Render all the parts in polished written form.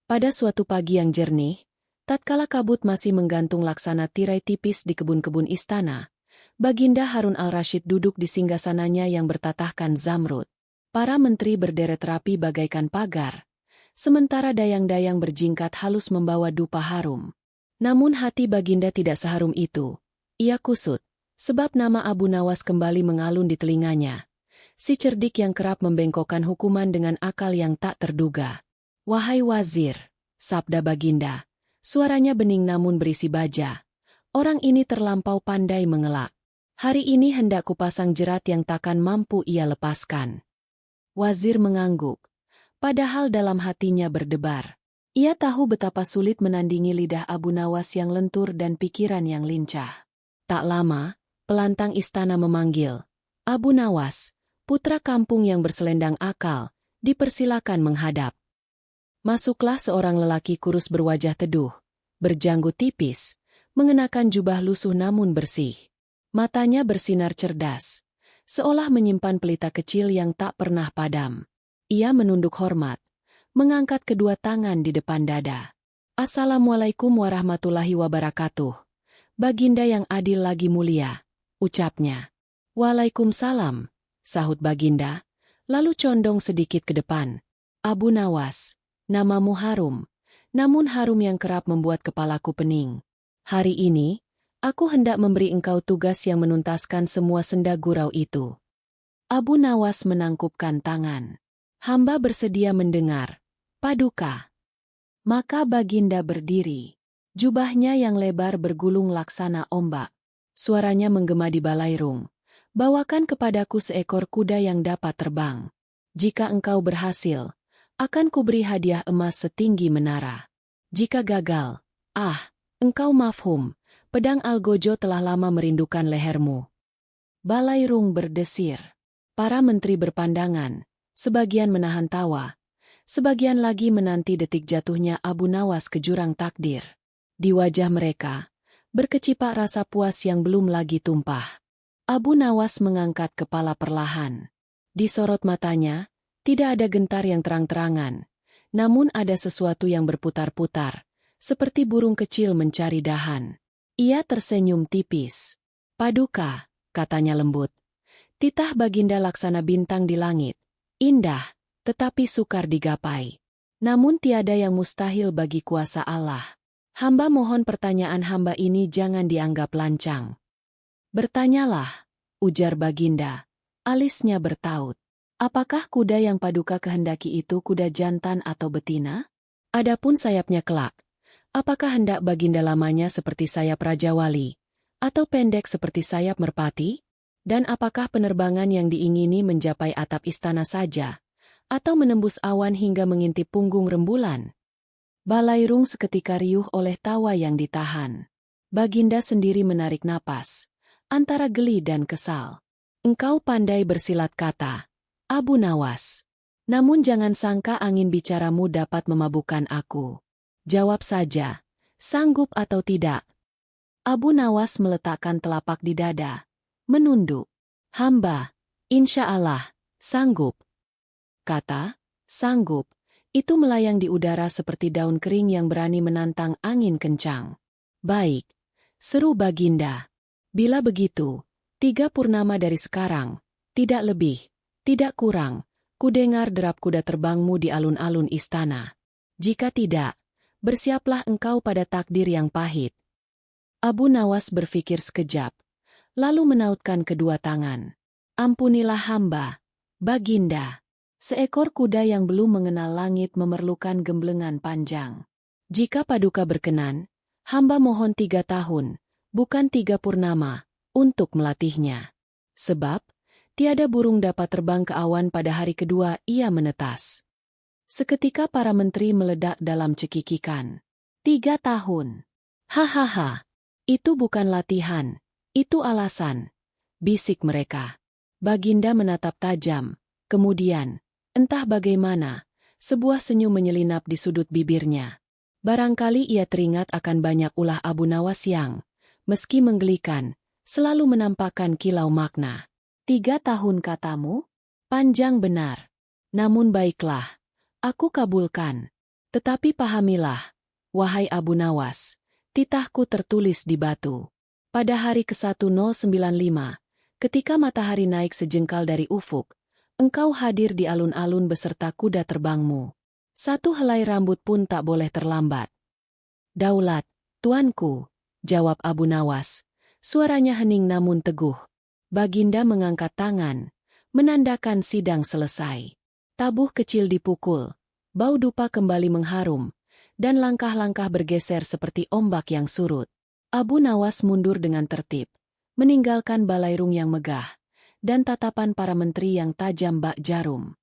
Pada suatu pagi yang jernih, tatkala kabut masih menggantung laksana tirai tipis di kebun-kebun istana, Baginda Harun al-Rashid duduk di singgasananya yang bertatahkan zamrud. Para menteri berderet rapi bagaikan pagar, sementara dayang-dayang berjingkat halus membawa dupa harum. Namun hati Baginda tidak seharum itu. Ia kusut, sebab nama Abu Nawas kembali mengalun di telinganya. Si cerdik yang kerap membengkokkan hukuman dengan akal yang tak terduga. "Wahai wazir," sabda Baginda, suaranya bening namun berisi baja. "Orang ini terlampau pandai mengelak. Hari ini hendak kupasang jerat yang takkan mampu ia lepaskan." Wazir mengangguk, padahal dalam hatinya berdebar. Ia tahu betapa sulit menandingi lidah Abu Nawas yang lentur dan pikiran yang lincah. Tak lama, pelantang istana memanggil, "Abu Nawas, putra kampung yang berselendang akal, dipersilakan menghadap." Masuklah seorang lelaki kurus berwajah teduh, berjanggut tipis, mengenakan jubah lusuh namun bersih. Matanya bersinar cerdas, seolah menyimpan pelita kecil yang tak pernah padam. Ia menunduk hormat, mengangkat kedua tangan di depan dada. "Assalamualaikum warahmatullahi wabarakatuh. Baginda yang adil lagi mulia," ucapnya. "Waalaikumsalam," sahut Baginda, lalu condong sedikit ke depan. "Abu Nawas, namamu harum, namun harum yang kerap membuat kepalaku pening. Hari ini, aku hendak memberi engkau tugas yang menuntaskan semua senda gurau itu." Abu Nawas menangkupkan tangan. "Hamba bersedia mendengar, Paduka." Maka Baginda berdiri. Jubahnya yang lebar bergulung laksana ombak. Suaranya menggema di balairung. "Bawakan kepadaku seekor kuda yang dapat terbang. Jika engkau berhasil, akan kuberi hadiah emas setinggi menara. Jika gagal, engkau mafhum, pedang Algojo telah lama merindukan lehermu." Balairung berdesir. Para menteri berpandangan, sebagian menahan tawa, sebagian lagi menanti detik jatuhnya Abu Nawas ke jurang takdir. Di wajah mereka, berkecipak rasa puas yang belum lagi tumpah. Abu Nawas mengangkat kepala perlahan. Di sorot matanya, tidak ada gentar yang terang-terangan, namun ada sesuatu yang berputar-putar, seperti burung kecil mencari dahan. Ia tersenyum tipis. "Paduka," katanya lembut. "Titah Baginda laksana bintang di langit. Indah, tetapi sukar digapai. Namun tiada yang mustahil bagi kuasa Allah. Hamba mohon pertanyaan hamba ini jangan dianggap lancang." "Bertanyalah," ujar Baginda, alisnya bertaut. "Apakah kuda yang Paduka kehendaki itu kuda jantan atau betina? Adapun sayapnya kelak, apakah hendak Baginda lamanya seperti sayap Raja Wali, atau pendek seperti sayap merpati? Dan apakah penerbangan yang diingini mencapai atap istana saja, atau menembus awan hingga mengintip punggung rembulan?" Balairung seketika riuh oleh tawa yang ditahan. Baginda sendiri menarik napas, antara geli dan kesal. "Engkau pandai bersilat kata, Abu Nawas. Namun jangan sangka angin bicaramu dapat memabukkan aku. Jawab saja, sanggup atau tidak?" Abu Nawas meletakkan telapak di dada, menunduk. "Hamba, insya Allah, sanggup." Kata, sanggup, itu melayang di udara seperti daun kering yang berani menantang angin kencang. "Baik," seru Baginda. "Bila begitu, 3 purnama dari sekarang, tidak lebih, tidak kurang, kudengar derap kuda terbangmu di alun-alun istana. Jika tidak, bersiaplah engkau pada takdir yang pahit." Abu Nawas berpikir sekejap, lalu menautkan kedua tangan. "Ampunilah hamba, Baginda. Seekor kuda yang belum mengenal langit memerlukan gemblengan panjang. Jika Paduka berkenan, hamba mohon 3 tahun, bukan 3 purnama, untuk melatihnya. Sebab, tiada burung dapat terbang ke awan pada hari kedua ia menetas." Seketika para menteri meledak dalam cekikikan. 3 tahun. "Hahaha, itu bukan latihan, itu alasan," bisik mereka. Baginda menatap tajam, kemudian, entah bagaimana, sebuah senyum menyelinap di sudut bibirnya. Barangkali ia teringat akan banyak ulah Abu Nawas yang, meski menggelikan, selalu menampakkan kilau makna. 3 tahun katamu? Panjang benar. Namun baiklah, aku kabulkan. Tetapi pahamilah, wahai Abu Nawas, titahku tertulis di batu. Pada hari ke-1095, ketika matahari naik sejengkal dari ufuk, engkau hadir di alun-alun beserta kuda terbangmu. Satu helai rambut pun tak boleh terlambat. Daulat, tuanku, jawab Abu Nawas. Suaranya hening namun teguh. Baginda mengangkat tangan, menandakan sidang selesai. Tabuh kecil dipukul, bau dupa kembali mengharum, dan langkah-langkah bergeser seperti ombak yang surut. Abu Nawas mundur dengan tertib, meninggalkan balairung yang megah, dan tatapan para menteri yang tajam bak jarum.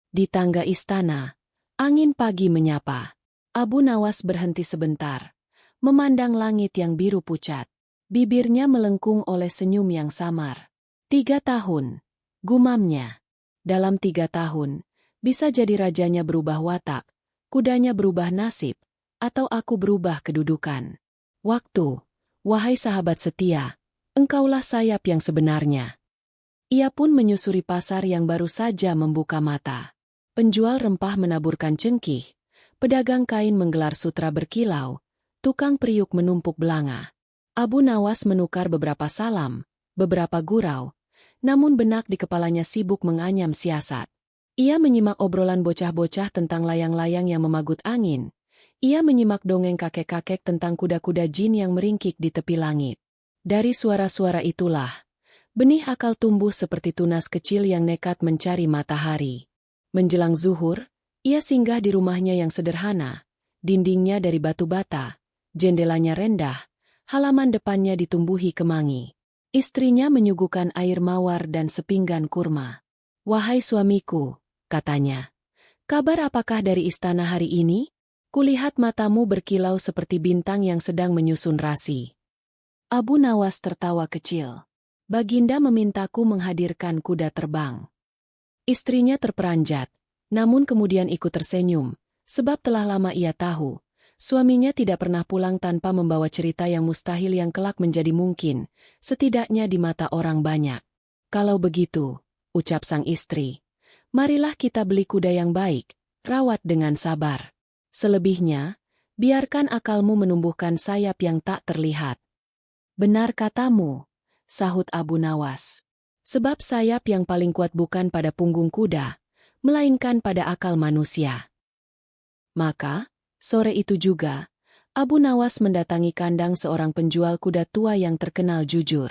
Di tangga istana, angin pagi menyapa. Abu Nawas berhenti sebentar, memandang langit yang biru pucat. Bibirnya melengkung oleh senyum yang samar. 3 tahun, gumamnya. Dalam 3 tahun, bisa jadi rajanya berubah watak, kudanya berubah nasib, atau aku berubah kedudukan. Waktu, wahai sahabat setia, engkaulah sayap yang sebenarnya. Ia pun menyusuri pasar yang baru saja membuka mata. Penjual rempah menaburkan cengkih, pedagang kain menggelar sutra berkilau, tukang periuk menumpuk belanga. Abu Nawas menukar beberapa salam, beberapa gurau, namun benak di kepalanya sibuk menganyam siasat. Ia menyimak obrolan bocah-bocah tentang layang-layang yang memagut angin. Ia menyimak dongeng kakek-kakek tentang kuda-kuda jin yang meringkik di tepi langit. Dari suara-suara itulah, benih akal tumbuh seperti tunas kecil yang nekat mencari matahari. Menjelang zuhur, ia singgah di rumahnya yang sederhana, dindingnya dari batu bata, jendelanya rendah, halaman depannya ditumbuhi kemangi. Istrinya menyuguhkan air mawar dan sepinggan kurma. "Wahai suamiku," katanya, "kabar apakah dari istana hari ini? Kulihat matamu berkilau seperti bintang yang sedang menyusun rasi." Abu Nawas tertawa kecil. "Baginda memintaku menghadirkan kuda terbang." Istrinya terperanjat, namun kemudian ikut tersenyum, sebab telah lama ia tahu, suaminya tidak pernah pulang tanpa membawa cerita yang mustahil yang kelak menjadi mungkin, setidaknya di mata orang banyak. "Kalau begitu," ucap sang istri, "marilah kita beli kuda yang baik, rawat dengan sabar. Selebihnya, biarkan akalmu menumbuhkan sayap yang tak terlihat." "Benar katamu," sahut Abu Nawas. "Sebab sayap yang paling kuat bukan pada punggung kuda, melainkan pada akal manusia." Maka, sore itu juga, Abu Nawas mendatangi kandang seorang penjual kuda tua yang terkenal jujur.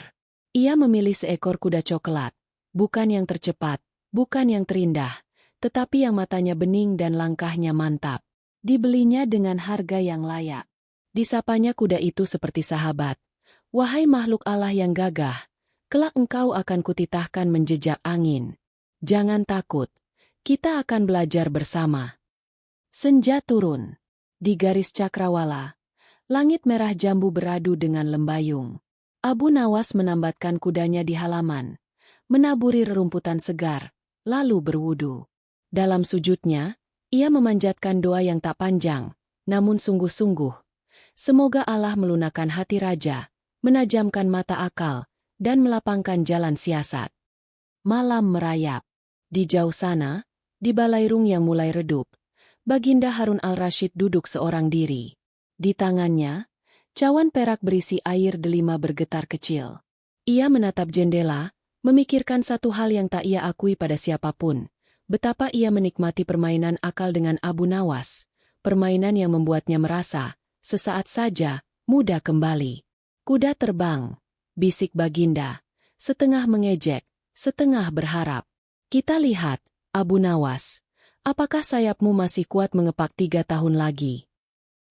Ia memilih seekor kuda coklat, bukan yang tercepat, bukan yang terindah, tetapi yang matanya bening dan langkahnya mantap. Dibelinya dengan harga yang layak. Disapanya kuda itu seperti sahabat. "Wahai makhluk Allah yang gagah, kelak engkau akan kutitahkan menjejak angin. Jangan takut, kita akan belajar bersama." Senja turun. Di garis cakrawala, langit merah jambu beradu dengan lembayung. Abu Nawas menambatkan kudanya di halaman, menaburi rerumputan segar, lalu berwudu. Dalam sujudnya, ia memanjatkan doa yang tak panjang, namun sungguh-sungguh. Semoga Allah melunakkan hati raja, menajamkan mata akal, dan melapangkan jalan siasat. Malam merayap. Di jauh sana, di balairung yang mulai redup, Baginda Harun al-Rashid duduk seorang diri. Di tangannya, cawan perak berisi air delima bergetar kecil. Ia menatap jendela, memikirkan satu hal yang tak ia akui pada siapapun. Betapa ia menikmati permainan akal dengan Abu Nawas. Permainan yang membuatnya merasa, sesaat saja, muda kembali. "Kuda terbang," bisik Baginda, setengah mengejek, setengah berharap. "Kita lihat, Abu Nawas. Apakah sayapmu masih kuat mengepak 3 tahun lagi?"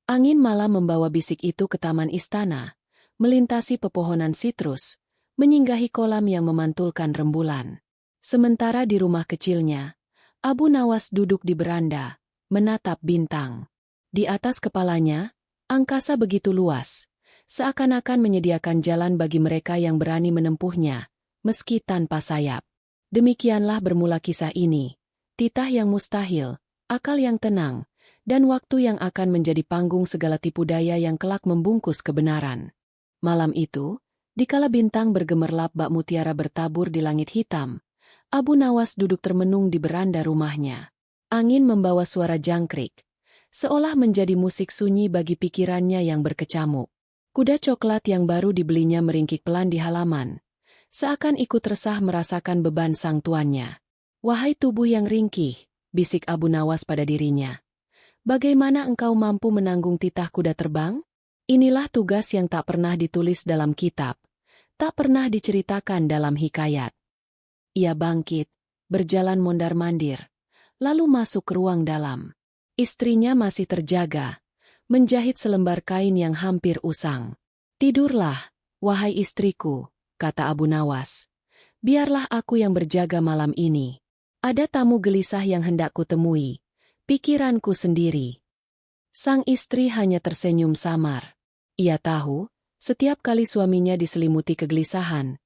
Angin malam membawa bisik itu ke taman istana, melintasi pepohonan sitrus, menyinggahi kolam yang memantulkan rembulan. Sementara di rumah kecilnya, Abu Nawas duduk di beranda, menatap bintang. Di atas kepalanya, angkasa begitu luas, seakan-akan menyediakan jalan bagi mereka yang berani menempuhnya, meski tanpa sayap. Demikianlah bermula kisah ini. Titah yang mustahil, akal yang tenang, dan waktu yang akan menjadi panggung segala tipu daya yang kelak membungkus kebenaran. Malam itu, dikala bintang bergemerlap bak mutiara bertabur di langit hitam, Abu Nawas duduk termenung di beranda rumahnya. Angin membawa suara jangkrik, seolah menjadi musik sunyi bagi pikirannya yang berkecamuk. Kuda coklat yang baru dibelinya meringkik pelan di halaman, seakan ikut resah merasakan beban sang tuannya. "Wahai tubuh yang ringkih," bisik Abu Nawas pada dirinya. "Bagaimana engkau mampu menanggung titah kuda terbang? Inilah tugas yang tak pernah ditulis dalam kitab, tak pernah diceritakan dalam hikayat." Ia bangkit, berjalan mondar-mandir, lalu masuk ke ruang dalam. Istrinya masih terjaga, menjahit selembar kain yang hampir usang. "Tidurlah, wahai istriku," kata Abu Nawas. "Biarlah aku yang berjaga malam ini. Ada tamu gelisah yang hendak kutemui, pikiranku sendiri." Sang istri hanya tersenyum samar. Ia tahu, setiap kali suaminya diselimuti kegelisahan,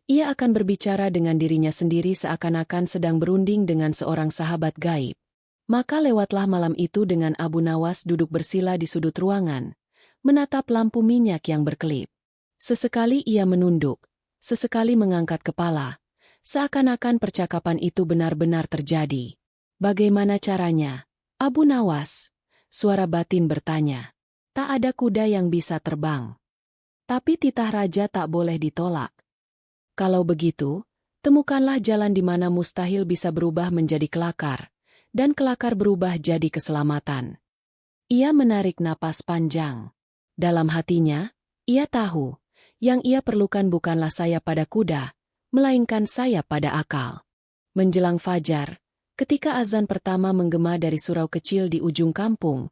ia akan berbicara dengan dirinya sendiri seakan-akan sedang berunding dengan seorang sahabat gaib. Maka lewatlah malam itu dengan Abu Nawas duduk bersila di sudut ruangan, menatap lampu minyak yang berkelip. Sesekali ia menunduk, sesekali mengangkat kepala, seakan-akan percakapan itu benar-benar terjadi. "Bagaimana caranya, Abu Nawas?" suara batin bertanya. "Tak ada kuda yang bisa terbang. Tapi titah raja tak boleh ditolak. Kalau begitu, temukanlah jalan di mana mustahil bisa berubah menjadi kelakar, dan kelakar berubah jadi keselamatan." Ia menarik napas panjang. Dalam hatinya, ia tahu, yang ia perlukan bukanlah sayap pada kuda, melainkan sayap pada akal. Menjelang fajar, ketika azan pertama menggema dari surau kecil di ujung kampung,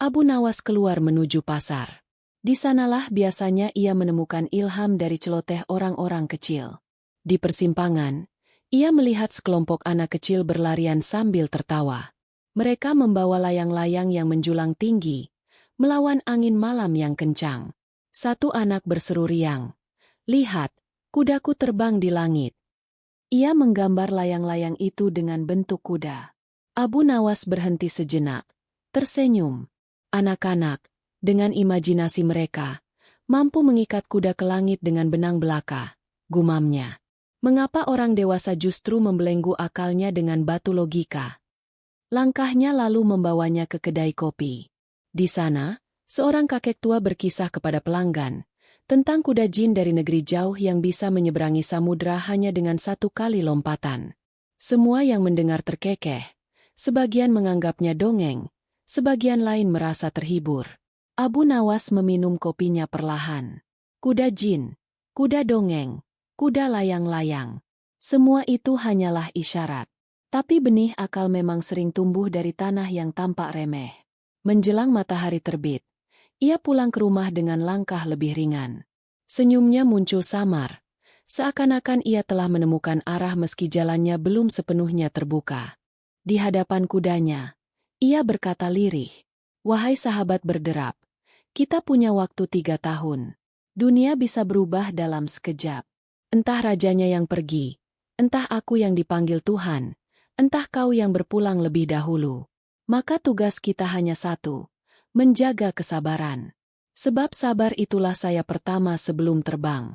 Abu Nawas keluar menuju pasar. Di sanalah biasanya ia menemukan ilham dari celoteh orang-orang kecil. Di persimpangan, ia melihat sekelompok anak kecil berlarian sambil tertawa. Mereka membawa layang-layang yang menjulang tinggi, melawan angin malam yang kencang. Satu anak berseru riang, "Lihat, kudaku terbang di langit." Ia menggambar layang-layang itu dengan bentuk kuda. Abu Nawas berhenti sejenak, tersenyum. Anak-anak, dengan imajinasi mereka, mampu mengikat kuda ke langit dengan benang belaka, gumamnya. Mengapa orang dewasa justru membelenggu akalnya dengan batu logika? Langkahnya lalu membawanya ke kedai kopi. Di sana, seorang kakek tua berkisah kepada pelanggan tentang kuda jin dari negeri jauh yang bisa menyeberangi samudra hanya dengan satu kali lompatan. Semua yang mendengar terkekeh, sebagian menganggapnya dongeng, sebagian lain merasa terhibur. Abu Nawas meminum kopinya perlahan. Kuda jin, kuda dongeng, kuda layang-layang. Semua itu hanyalah isyarat. Tapi benih akal memang sering tumbuh dari tanah yang tampak remeh. Menjelang matahari terbit, ia pulang ke rumah dengan langkah lebih ringan. Senyumnya muncul samar, seakan-akan ia telah menemukan arah meski jalannya belum sepenuhnya terbuka. Di hadapan kudanya, ia berkata lirih, "Wahai sahabat berderap, kita punya waktu 3 tahun. Dunia bisa berubah dalam sekejap. Entah rajanya yang pergi, entah aku yang dipanggil Tuhan, entah kau yang berpulang lebih dahulu. Maka tugas kita hanya satu, menjaga kesabaran. Sebab sabar itulah sayap pertama sebelum terbang."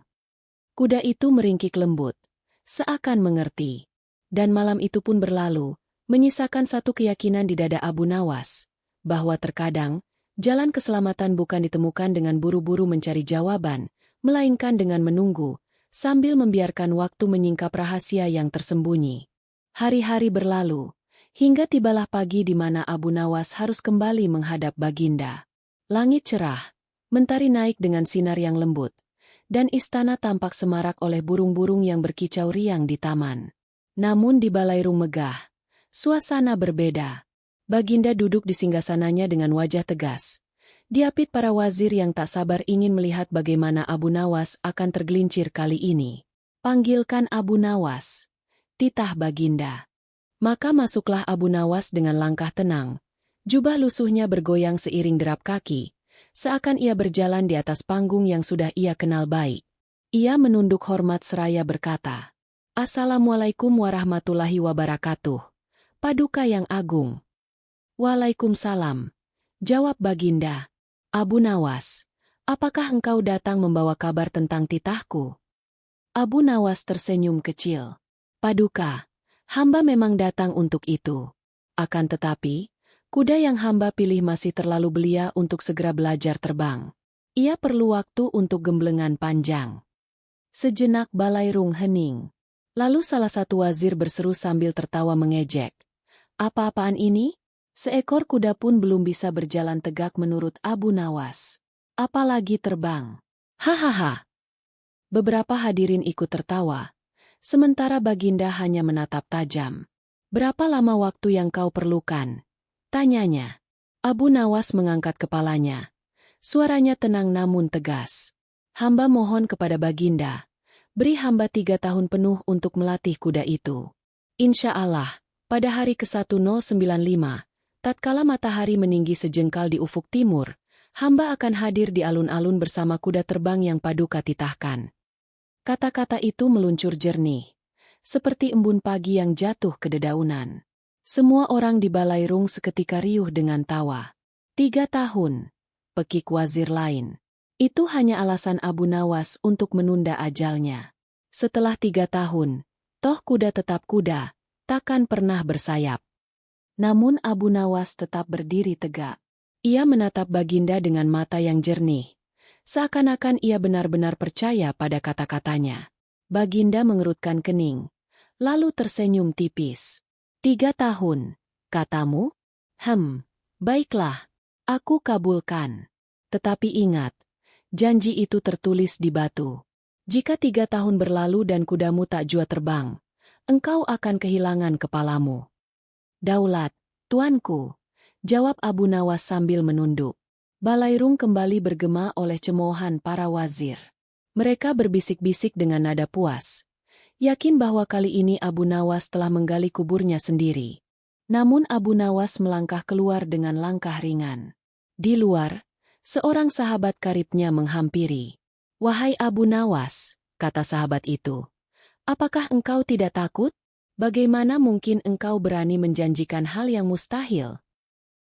Kuda itu meringkik lembut, seakan mengerti. Dan malam itu pun berlalu, menyisakan satu keyakinan di dada Abu Nawas, bahwa terkadang, jalan keselamatan bukan ditemukan dengan buru-buru mencari jawaban, melainkan dengan menunggu, sambil membiarkan waktu menyingkap rahasia yang tersembunyi. Hari-hari berlalu, hingga tibalah pagi di mana Abu Nawas harus kembali menghadap Baginda. Langit cerah, mentari naik dengan sinar yang lembut, dan istana tampak semarak oleh burung-burung yang berkicau riang di taman. Namun di balairung megah, suasana berbeda. Baginda duduk di singgasananya dengan wajah tegas. Diapit para wazir yang tak sabar ingin melihat bagaimana Abu Nawas akan tergelincir kali ini. "Panggilkan Abu Nawas," titah Baginda. Maka masuklah Abu Nawas dengan langkah tenang. Jubah lusuhnya bergoyang seiring derap kaki, seakan ia berjalan di atas panggung yang sudah ia kenal baik. Ia menunduk hormat seraya berkata, "Assalamualaikum warahmatullahi wabarakatuh, Paduka yang Agung." "Waalaikumsalam," jawab Baginda. "Abu Nawas, apakah engkau datang membawa kabar tentang titahku?" Abu Nawas tersenyum kecil. "Paduka, Hamba memang datang untuk itu. Akan tetapi, kuda yang hamba pilih masih terlalu belia untuk segera belajar terbang. Ia perlu waktu untuk gemblengan panjang. Sejenak Balairung hening. Lalu salah satu wazir berseru sambil tertawa mengejek. Apa-apaan ini? Seekor kuda pun belum bisa berjalan tegak menurut Abu Nawas. Apalagi terbang. Hahaha. Beberapa hadirin ikut tertawa. Sementara Baginda hanya menatap tajam. Berapa lama waktu yang kau perlukan? Tanyanya. Abu Nawas mengangkat kepalanya. Suaranya tenang namun tegas. Hamba mohon kepada Baginda. Beri hamba 3 tahun penuh untuk melatih kuda itu. Insya Allah, pada hari ke-1095, tatkala matahari meninggi sejengkal di ufuk timur, hamba akan hadir di alun-alun bersama kuda terbang yang Paduka titahkan. Kata-kata itu meluncur jernih, seperti embun pagi yang jatuh ke dedaunan. Semua orang di Balairung seketika riuh dengan tawa. 3 tahun, pekik wazir lain. Itu hanya alasan Abu Nawas untuk menunda ajalnya. Setelah 3 tahun, toh kuda tetap kuda, takkan pernah bersayap. Namun Abu Nawas tetap berdiri tegak. Ia menatap Baginda dengan mata yang jernih. Seakan-akan ia benar-benar percaya pada kata-katanya. Baginda mengerutkan kening, lalu tersenyum tipis. 3 tahun, katamu? Baiklah, aku kabulkan. Tetapi ingat, janji itu tertulis di batu. Jika 3 tahun berlalu dan kudamu tak jua terbang, engkau akan kehilangan kepalamu. Daulat, tuanku, jawab Abu Nawas sambil menunduk. Balairung kembali bergema oleh cemoohan para wazir. Mereka berbisik-bisik dengan nada puas, yakin bahwa kali ini Abu Nawas telah menggali kuburnya sendiri. Namun Abu Nawas melangkah keluar dengan langkah ringan. Di luar, seorang sahabat karibnya menghampiri. Wahai Abu Nawas, kata sahabat itu, apakah engkau tidak takut? Bagaimana mungkin engkau berani menjanjikan hal yang mustahil?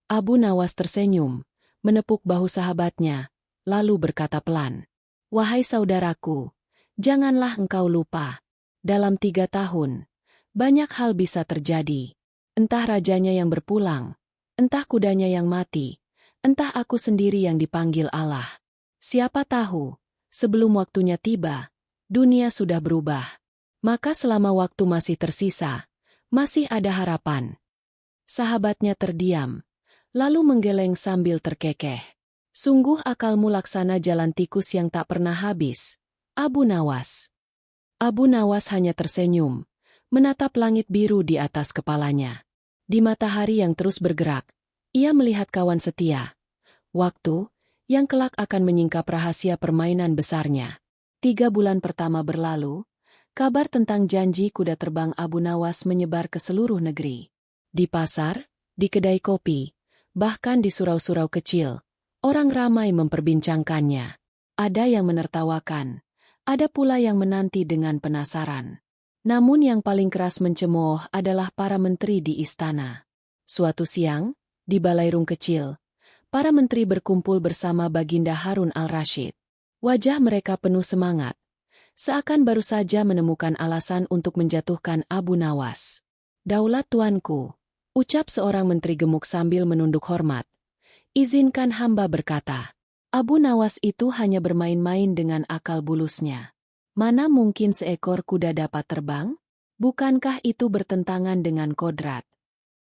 Abu Nawas tersenyum, menepuk bahu sahabatnya, lalu berkata pelan, wahai saudaraku, janganlah engkau lupa. Dalam 3 tahun, banyak hal bisa terjadi. Entah rajanya yang berpulang, entah kudanya yang mati, entah aku sendiri yang dipanggil Allah. Siapa tahu, sebelum waktunya tiba, dunia sudah berubah. Maka selama waktu masih tersisa, masih ada harapan. Sahabatnya terdiam, lalu menggeleng sambil terkekeh. Sungguh akalmu laksana jalan tikus yang tak pernah habis, Abu Nawas. Abu Nawas hanya tersenyum, menatap langit biru di atas kepalanya. Di matahari yang terus bergerak, ia melihat kawan setia. Waktu, yang kelak akan menyingkap rahasia permainan besarnya. 3 bulan pertama berlalu, kabar tentang janji kuda terbang Abu Nawas menyebar ke seluruh negeri. Di pasar, di kedai kopi, bahkan di surau-surau kecil, orang ramai memperbincangkannya. Ada yang menertawakan, ada pula yang menanti dengan penasaran. Namun yang paling keras mencemooh adalah para menteri di istana. Suatu siang, di Balairung kecil, para menteri berkumpul bersama Baginda Harun al-Rashid. Wajah mereka penuh semangat, seakan baru saja menemukan alasan untuk menjatuhkan Abu Nawas. Daulat tuanku, ucap seorang menteri gemuk sambil menunduk hormat. Izinkan hamba berkata, Abu Nawas itu hanya bermain-main dengan akal bulusnya. Mana mungkin seekor kuda dapat terbang? Bukankah itu bertentangan dengan kodrat?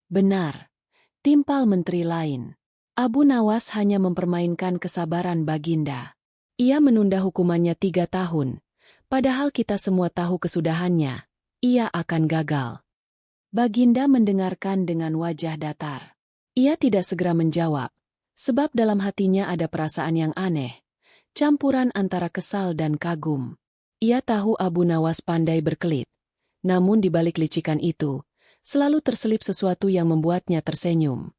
Benar, timpal menteri lain. Abu Nawas hanya mempermainkan kesabaran Baginda. Ia menunda hukumannya 3 tahun, padahal kita semua tahu kesudahannya. Ia akan gagal. Baginda mendengarkan dengan wajah datar. Ia tidak segera menjawab, sebab dalam hatinya ada perasaan yang aneh, campuran antara kesal dan kagum. Ia tahu Abu Nawas pandai berkelit, namun di balik licikan itu, selalu terselip sesuatu yang membuatnya tersenyum.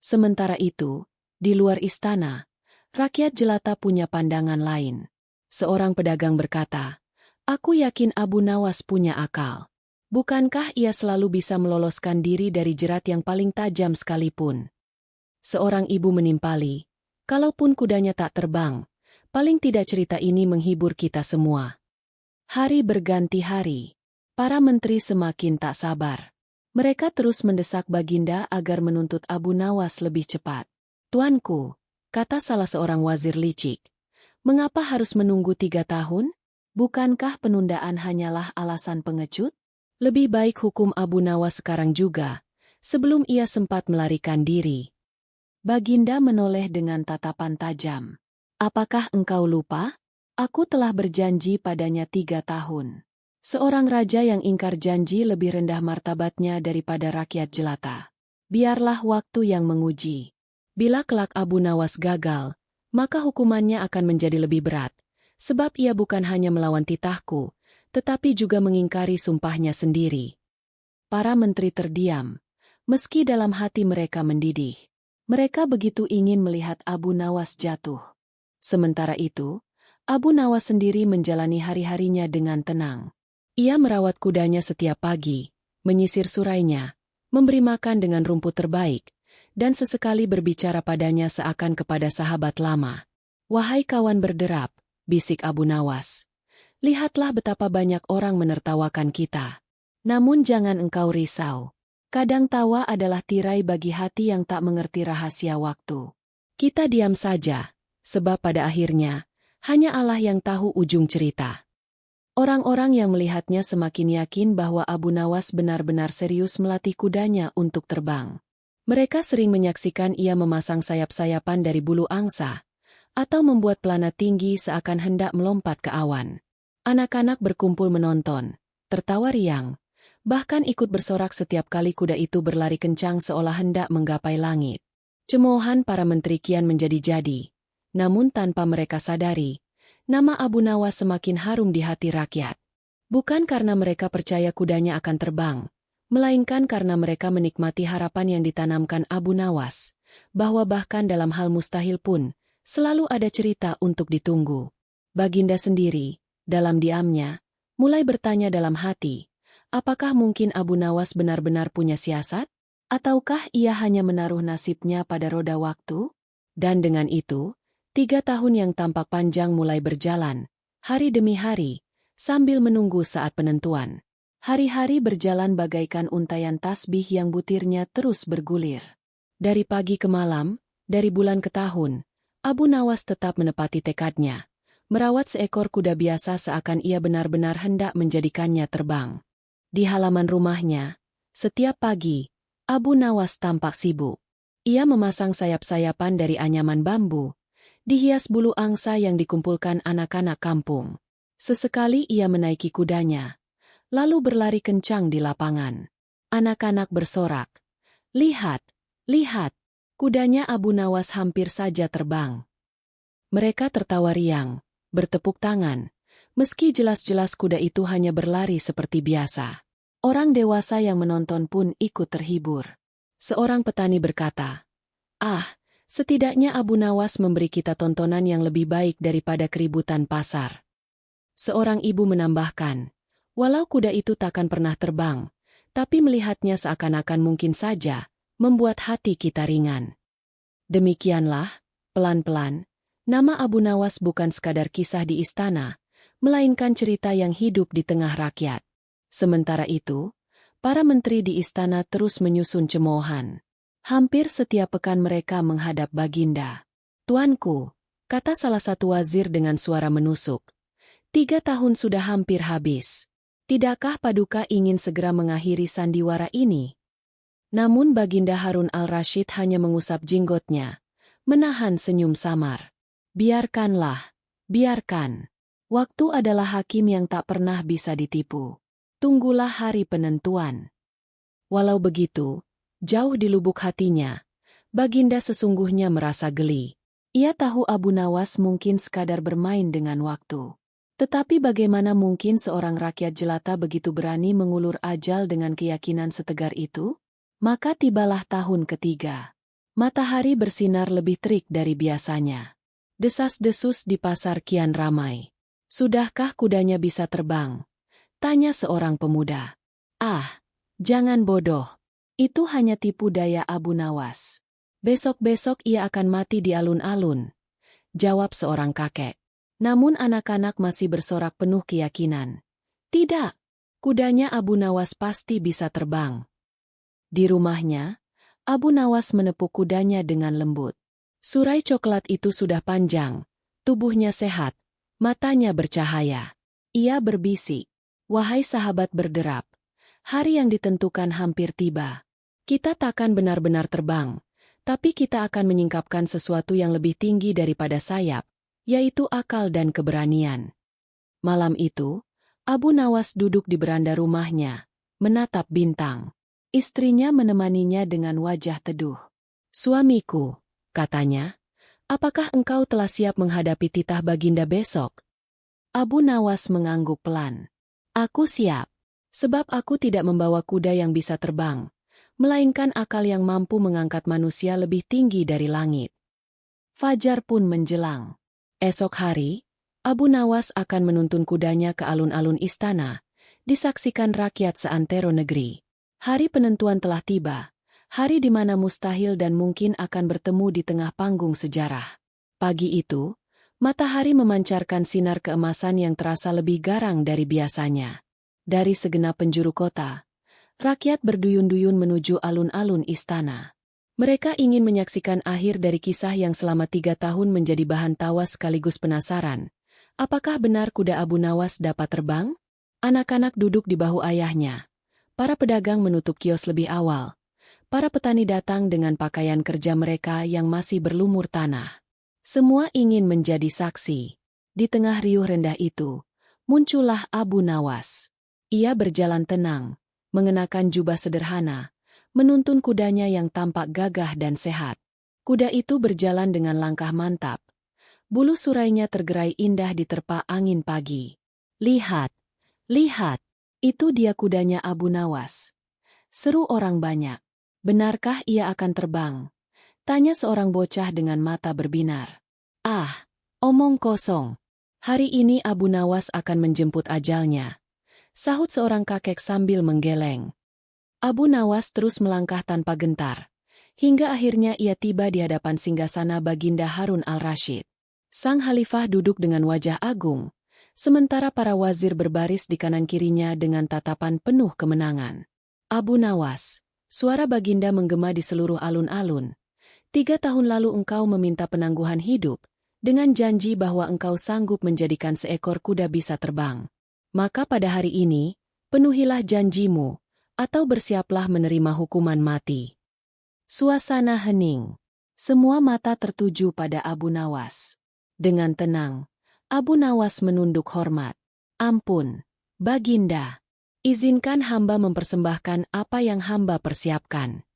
Sementara itu, di luar istana, rakyat jelata punya pandangan lain. Seorang pedagang berkata, aku yakin Abu Nawas punya akal. Bukankah ia selalu bisa meloloskan diri dari jerat yang paling tajam sekalipun? Seorang ibu menimpali, kalaupun kudanya tak terbang, paling tidak cerita ini menghibur kita semua. Hari berganti hari. Para menteri semakin tak sabar. Mereka terus mendesak Baginda agar menuntut Abu Nawas lebih cepat. "Tuanku," kata salah seorang wazir licik, "mengapa harus menunggu 3 tahun? Bukankah penundaan hanyalah alasan pengecut? Lebih baik hukum Abu Nawas sekarang juga, sebelum ia sempat melarikan diri." Baginda menoleh dengan tatapan tajam. "Apakah engkau lupa? Aku telah berjanji padanya 3 tahun. Seorang raja yang ingkar janji lebih rendah martabatnya daripada rakyat jelata. Biarlah waktu yang menguji. Bila kelak Abu Nawas gagal, maka hukumannya akan menjadi lebih berat, sebab ia bukan hanya melawan titahku, tetapi juga mengingkari sumpahnya sendiri." Para menteri terdiam, meski dalam hati mereka mendidih. Mereka begitu ingin melihat Abu Nawas jatuh. Sementara itu, Abu Nawas sendiri menjalani hari-harinya dengan tenang. Ia merawat kudanya setiap pagi, menyisir surainya, memberi makan dengan rumput terbaik, dan sesekali berbicara padanya seakan kepada sahabat lama. "Wahai kawan berderap," bisik Abu Nawas, "lihatlah betapa banyak orang menertawakan kita. Namun jangan engkau risau. Kadang tawa adalah tirai bagi hati yang tak mengerti rahasia waktu. Kita diam saja, sebab pada akhirnya, hanya Allah yang tahu ujung cerita." Orang-orang yang melihatnya semakin yakin bahwa Abu Nawas benar-benar serius melatih kudanya untuk terbang. Mereka sering menyaksikan ia memasang sayap-sayapan dari bulu angsa, atau membuat pelana tinggi seakan hendak melompat ke awan. Anak-anak berkumpul menonton, tertawa riang, bahkan ikut bersorak setiap kali kuda itu berlari kencang seolah hendak menggapai langit. Cemoohan para menteri kian menjadi-jadi, namun tanpa mereka sadari, nama Abu Nawas semakin harum di hati rakyat. Bukan karena mereka percaya kudanya akan terbang, melainkan karena mereka menikmati harapan yang ditanamkan Abu Nawas, bahwa bahkan dalam hal mustahil pun, selalu ada cerita untuk ditunggu. Baginda sendiri, dalam diamnya, mulai bertanya dalam hati, apakah mungkin Abu Nawas benar-benar punya siasat? Ataukah ia hanya menaruh nasibnya pada roda waktu? Dan dengan itu, 3 tahun yang tampak panjang mulai berjalan, hari demi hari, sambil menunggu saat penentuan. Hari-hari berjalan bagaikan untayan tasbih yang butirnya terus bergulir. Dari pagi ke malam, dari bulan ke tahun, Abu Nawas tetap menepati tekadnya, merawat seekor kuda biasa seakan ia benar-benar hendak menjadikannya terbang. Di halaman rumahnya, setiap pagi, Abu Nawas tampak sibuk. Ia memasang sayap-sayapan dari anyaman bambu, dihias bulu angsa yang dikumpulkan anak-anak kampung. Sesekali ia menaiki kudanya, lalu berlari kencang di lapangan. Anak-anak bersorak, "Lihat, lihat, kudanya Abu Nawas hampir saja terbang." Mereka tertawa riang, bertepuk tangan, meski jelas-jelas kuda itu hanya berlari seperti biasa. Orang dewasa yang menonton pun ikut terhibur. Seorang petani berkata, "Ah, setidaknya Abu Nawas memberi kita tontonan yang lebih baik daripada keributan pasar." Seorang ibu menambahkan, "Walau kuda itu takkan pernah terbang, tapi melihatnya seakan-akan mungkin saja, membuat hati kita ringan." Demikianlah, pelan-pelan, nama Abu Nawas bukan sekadar kisah di istana, melainkan cerita yang hidup di tengah rakyat. Sementara itu, para menteri di istana terus menyusun cemoohan. Hampir setiap pekan mereka menghadap Baginda. "Tuanku," kata salah satu wazir dengan suara menusuk, 3 tahun sudah hampir habis. Tidakkah Paduka ingin segera mengakhiri sandiwara ini?" Namun Baginda Harun al-Rashid hanya mengusap jenggotnya, menahan senyum samar. "Biarkanlah, biarkan. Waktu adalah hakim yang tak pernah bisa ditipu. Tunggulah hari penentuan." Walau begitu, jauh di lubuk hatinya, Baginda sesungguhnya merasa geli. Ia tahu Abu Nawas mungkin sekadar bermain dengan waktu. Tetapi bagaimana mungkin seorang rakyat jelata begitu berani mengulur ajal dengan keyakinan setegar itu? Maka tibalah tahun ketiga. Matahari bersinar lebih terik dari biasanya. Desas-desus di pasar kian ramai. "Sudahkah kudanya bisa terbang?" tanya seorang pemuda. "Ah, jangan bodoh. Itu hanya tipu daya Abu Nawas. Besok-besok ia akan mati di alun-alun," jawab seorang kakek. Namun anak-anak masih bersorak penuh keyakinan. "Tidak, Kudanya Abu Nawas pasti bisa terbang. Di rumahnya, Abu Nawas menepuk kudanya dengan lembut. Surai coklat itu sudah panjang, tubuhnya sehat, matanya bercahaya. Ia berbisik, "Wahai sahabat berderap, hari yang ditentukan hampir tiba. Kita takkan benar-benar terbang, tapi kita akan menyingkapkan sesuatu yang lebih tinggi daripada sayap, yaitu akal dan keberanian." Malam itu, Abu Nawas duduk di beranda rumahnya, menatap bintang. Istrinya menemaninya dengan wajah teduh. "Suamiku," katanya, "apakah engkau telah siap menghadapi titah Baginda besok?" Abu Nawas mengangguk pelan. "Aku siap, sebab aku tidak membawa kuda yang bisa terbang, melainkan akal yang mampu mengangkat manusia lebih tinggi dari langit." Fajar pun menjelang. Esok hari, Abu Nawas akan menuntun kudanya ke alun-alun istana, disaksikan rakyat seantero negeri. Hari penentuan telah tiba, hari di mana mustahil dan mungkin akan bertemu di tengah panggung sejarah. Pagi itu, matahari memancarkan sinar keemasan yang terasa lebih garang dari biasanya. Dari segenap penjuru kota, rakyat berduyun-duyun menuju alun-alun istana. Mereka ingin menyaksikan akhir dari kisah yang selama 3 tahun menjadi bahan tawa sekaligus penasaran. Apakah benar kuda Abu Nawas dapat terbang? Anak-anak duduk di bahu ayahnya. Para pedagang menutup kios lebih awal. Para petani datang dengan pakaian kerja mereka yang masih berlumur tanah. Semua ingin menjadi saksi. Di tengah riuh rendah itu, muncullah Abu Nawas. Ia berjalan tenang, mengenakan jubah sederhana, menuntun kudanya yang tampak gagah dan sehat. Kuda itu berjalan dengan langkah mantap. Bulu surainya tergerai indah diterpa angin pagi. "Lihat, lihat, itu dia kudanya Abu Nawas," seru orang banyak. "Benarkah ia akan terbang?" tanya seorang bocah dengan mata berbinar. "Ah, omong kosong. Hari ini Abu Nawas akan menjemput ajalnya," sahut seorang kakek sambil menggeleng. Abu Nawas terus melangkah tanpa gentar, hingga akhirnya ia tiba di hadapan singgasana Baginda Harun al-Rashid. Sang Khalifah duduk dengan wajah agung, sementara para wazir berbaris di kanan kirinya dengan tatapan penuh kemenangan. "Abu Nawas," suara Baginda menggema di seluruh alun-alun. 3 tahun lalu engkau meminta penangguhan hidup, dengan janji bahwa engkau sanggup menjadikan seekor kuda bisa terbang. Maka pada hari ini, penuhilah janjimu, atau bersiaplah menerima hukuman mati." Suasana hening. Semua mata tertuju pada Abu Nawas. Dengan tenang, Abu Nawas menunduk hormat. "Ampun, Baginda. Izinkan hamba mempersembahkan apa yang hamba persiapkan."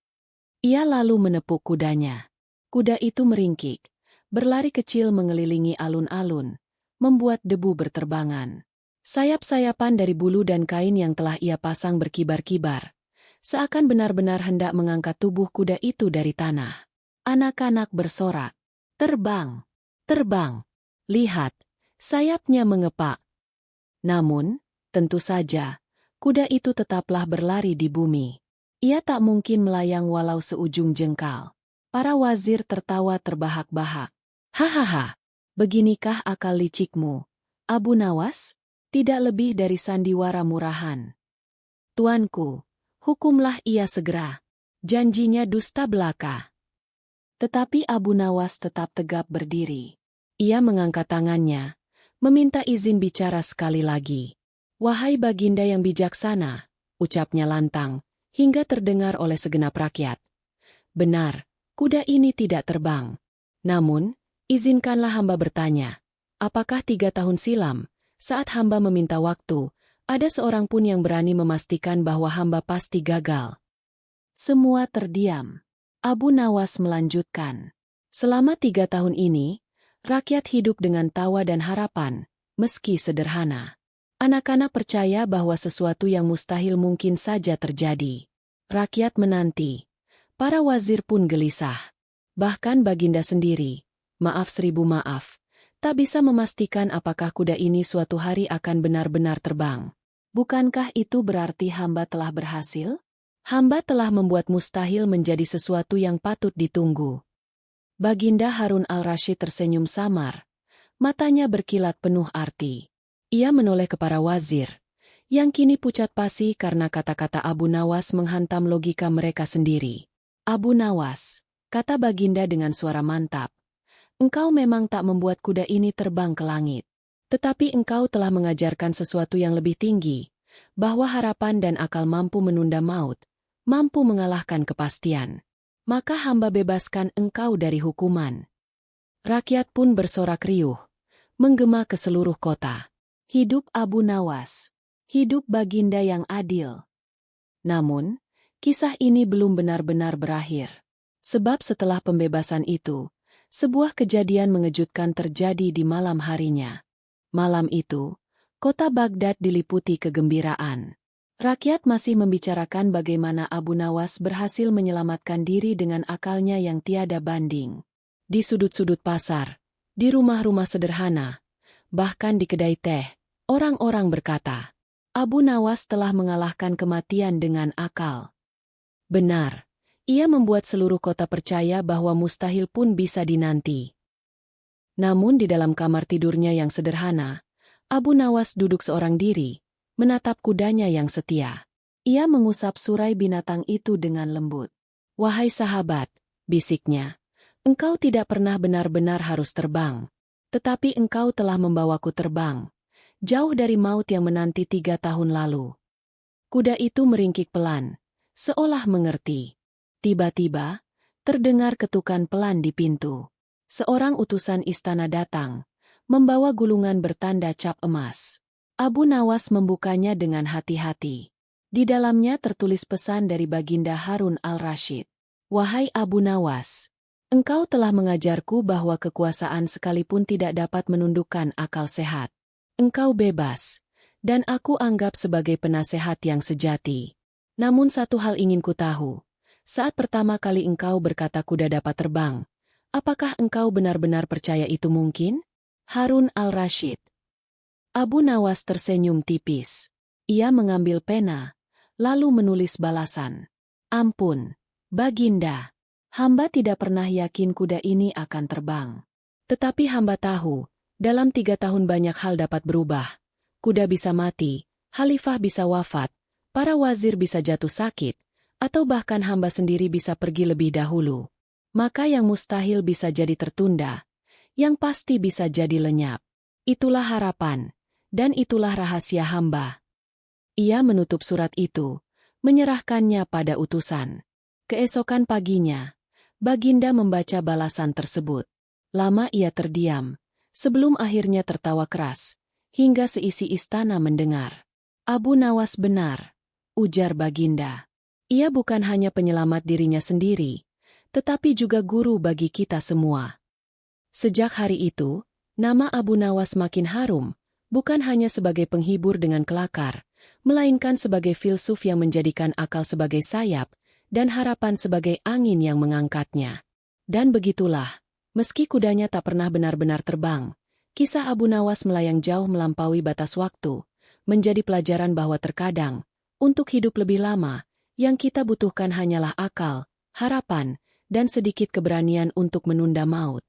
Ia lalu menepuk kudanya. Kuda itu meringkik, berlari kecil mengelilingi alun-alun, membuat debu berterbangan. Sayap-sayapan dari bulu dan kain yang telah ia pasang berkibar-kibar, seakan benar-benar hendak mengangkat tubuh kuda itu dari tanah. Anak-anak bersorak, "Terbang! Terbang! Lihat, sayapnya mengepak." Namun, tentu saja, kuda itu tetaplah berlari di bumi. Ia tak mungkin melayang walau seujung jengkal. Para wazir tertawa terbahak-bahak. "Hahaha, beginikah akal licikmu, Abu Nawas? Tidak lebih dari sandiwara murahan. Tuanku, hukumlah ia segera. Janjinya dusta belaka." Tetapi Abu Nawas tetap tegap berdiri. Ia mengangkat tangannya, meminta izin bicara sekali lagi. "Wahai Baginda yang bijaksana," ucapnya lantang, hingga terdengar oleh segenap rakyat. "Benar, kuda ini tidak terbang. Namun, izinkanlah hamba bertanya, apakah 3 tahun silam, saat hamba meminta waktu, ada seorang pun yang berani memastikan bahwa hamba pasti gagal?" Semua terdiam. Abu Nawas melanjutkan, "Selama 3 tahun ini, rakyat hidup dengan tawa dan harapan, meski sederhana. Anak-anak percaya bahwa sesuatu yang mustahil mungkin saja terjadi. Rakyat menanti. Para wazir pun gelisah. Bahkan Baginda sendiri, maaf 1000 maaf, tak bisa memastikan apakah kuda ini suatu hari akan benar-benar terbang. Bukankah itu berarti hamba telah berhasil? Hamba telah membuat mustahil menjadi sesuatu yang patut ditunggu." Baginda Harun al-Rashid tersenyum samar. Matanya berkilat penuh arti. Ia menoleh ke para wazir, yang kini pucat pasi karena kata-kata Abu Nawas menghantam logika mereka sendiri. Abu Nawas, kata Baginda dengan suara mantap, engkau memang tak membuat kuda ini terbang ke langit. Tetapi engkau telah mengajarkan sesuatu yang lebih tinggi, bahwa harapan dan akal mampu menunda maut, mampu mengalahkan kepastian. Maka hamba bebaskan engkau dari hukuman. Rakyat pun bersorak riuh, menggema ke seluruh kota. Hidup Abu Nawas, hidup Baginda yang adil. Namun, kisah ini belum benar-benar berakhir. Sebab setelah pembebasan itu, sebuah kejadian mengejutkan terjadi di malam harinya. Malam itu, kota Baghdad diliputi kegembiraan. Rakyat masih membicarakan bagaimana Abu Nawas berhasil menyelamatkan diri dengan akalnya yang tiada banding. Di sudut-sudut pasar, di rumah-rumah sederhana, bahkan di kedai teh, orang-orang berkata, Abu Nawas telah mengalahkan kematian dengan akal. Benar, ia membuat seluruh kota percaya bahwa mustahil pun bisa dinanti. Namun di dalam kamar tidurnya yang sederhana, Abu Nawas duduk seorang diri, menatap kudanya yang setia. Ia mengusap surai binatang itu dengan lembut. Wahai sahabat, bisiknya, engkau tidak pernah benar-benar harus terbang. Tetapi engkau telah membawaku terbang, jauh dari maut yang menanti 3 tahun lalu. Kuda itu meringkik pelan, seolah mengerti. Tiba-tiba, terdengar ketukan pelan di pintu. Seorang utusan istana datang, membawa gulungan bertanda cap emas. Abu Nawas membukanya dengan hati-hati. Di dalamnya tertulis pesan dari Baginda Harun al-Rashid. Wahai Abu Nawas, engkau telah mengajarku bahwa kekuasaan sekalipun tidak dapat menundukkan akal sehat. Engkau bebas, dan aku anggap sebagai penasehat yang sejati. Namun satu hal ingin ku tahu. Saat pertama kali engkau berkata kuda dapat terbang, apakah engkau benar-benar percaya itu mungkin? Harun al-Rashid. Abu Nawas tersenyum tipis. Ia mengambil pena, lalu menulis balasan. Ampun, Baginda. Hamba tidak pernah yakin kuda ini akan terbang. Tetapi hamba tahu, dalam 3 tahun banyak hal dapat berubah. Kuda bisa mati, khalifah bisa wafat, para wazir bisa jatuh sakit, atau bahkan hamba sendiri bisa pergi lebih dahulu. Maka yang mustahil bisa jadi tertunda, yang pasti bisa jadi lenyap. Itulah harapan, dan itulah rahasia hamba. Ia menutup surat itu, menyerahkannya pada utusan. Keesokan paginya, Baginda membaca balasan tersebut. Lama ia terdiam, sebelum akhirnya tertawa keras, hingga seisi istana mendengar. Abu Nawas benar, ujar Baginda. Ia bukan hanya penyelamat dirinya sendiri, tetapi juga guru bagi kita semua. Sejak hari itu, nama Abu Nawas makin harum, bukan hanya sebagai penghibur dengan kelakar, melainkan sebagai filsuf yang menjadikan akal sebagai sayap, dan harapan sebagai angin yang mengangkatnya. Dan begitulah, meski kudanya tak pernah benar-benar terbang, kisah Abu Nawas melayang jauh melampaui batas waktu, menjadi pelajaran bahwa terkadang, untuk hidup lebih lama, yang kita butuhkan hanyalah akal, harapan, dan sedikit keberanian untuk menunda maut.